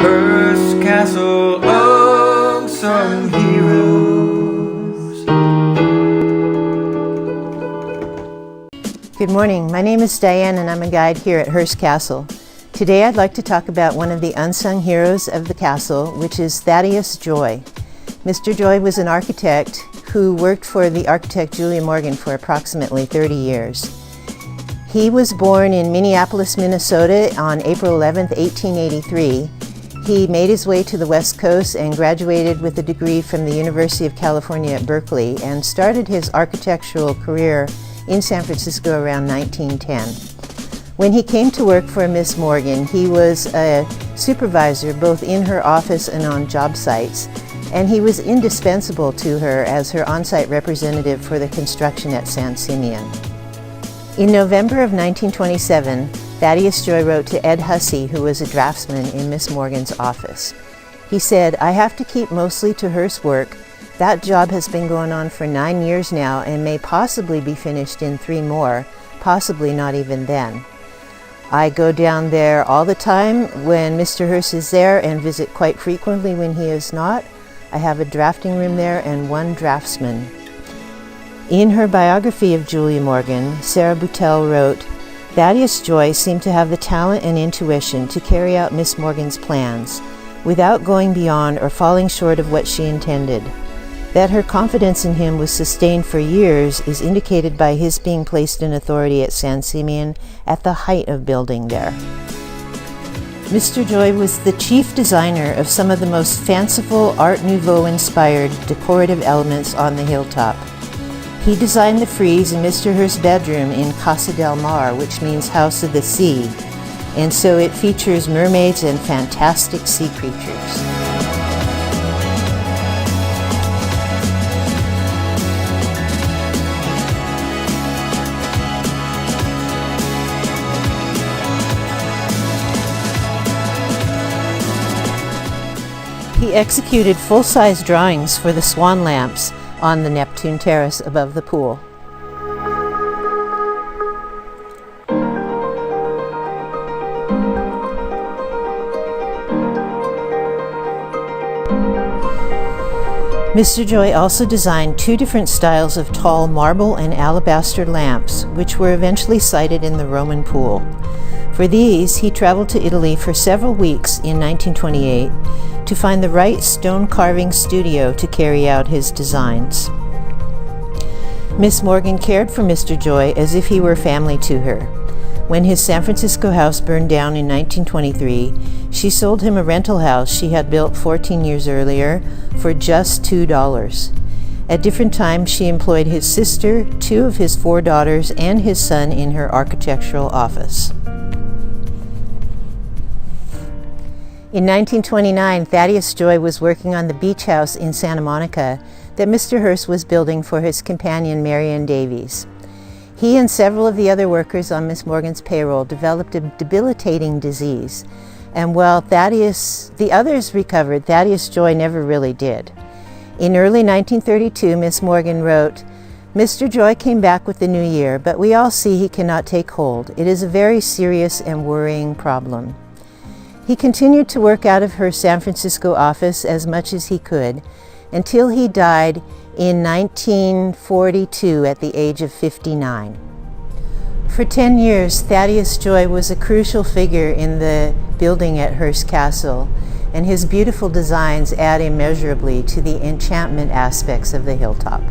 Hearst Castle Unsung Heroes. Good morning, my name is Dianne and I'm a guide here at Hearst Castle. Today I'd like to talk about one of the unsung heroes of the castle, which is Thaddeus Joy. Mr. Joy was an architect who worked for the architect Julia Morgan for approximately 30 years. He was born in Minneapolis, Minnesota on April 11, 1883. He made his way to the West Coast and graduated with a degree from the University of California at Berkeley and started his architectural career in San Francisco around 1910. When he came to work for Miss Morgan, he was a supervisor both in her office and on job sites, and he was indispensable to her as her on-site representative for the construction at San Simeon. In November of 1927, Thaddeus Joy wrote to Ed Hussey, who was a draftsman in Miss Morgan's office. He said, "I have to keep mostly to Hearst's work. That job has been going on for 9 years now and may possibly be finished in 3 more, possibly not even then. I go down there all the time when Mr. Hearst is there and visit quite frequently when he is not. I have a drafting room there and 1 draftsman." In her biography of Julia Morgan, Sarah Boutelle wrote, "Thaddeus Joy seemed to have the talent and intuition to carry out Miss Morgan's plans, without going beyond or falling short of what she intended. That her confidence in him was sustained for years is indicated by his being placed in authority at San Simeon at the height of building there." Mr. Joy was the chief designer of some of the most fanciful Art Nouveau-inspired decorative elements on the hilltop. He designed the frieze in Mr. Hearst's bedroom in Casa del Mar, which means House of the Sea, and so it features mermaids and fantastic sea creatures. He executed full-size drawings for the swan lamps on the Neptune terrace above the pool. Mr. Joy also designed 2 different styles of tall marble and alabaster lamps, which were eventually sited in the Roman pool. For these, he traveled to Italy for several weeks in 1928 to find the right stone carving studio to carry out his designs. Miss Morgan cared for Mr. Joy as if he were family to her. When his San Francisco house burned down in 1923, she sold him a rental house she had built 14 years earlier for just $2. At different times, she employed his sister, 2 of his 4 daughters, and his son in her architectural office. In 1929, Thaddeus Joy was working on the beach house in Santa Monica that Mr. Hearst was building for his companion Marion Davies. He and several of the other workers on Miss Morgan's payroll developed a debilitating disease, and while the others recovered, Thaddeus Joy never really did. In early 1932, Miss Morgan wrote, "Mr. Joy came back with the new year, but we all see he cannot take hold. It is a very serious and worrying problem." He continued to work out of her San Francisco office as much as he could until he died in 1942 at the age of 59. For 10 years, Thaddeus Joy was a crucial figure in the building at Hearst Castle, and his beautiful designs add immeasurably to the enchantment aspects of the hilltop.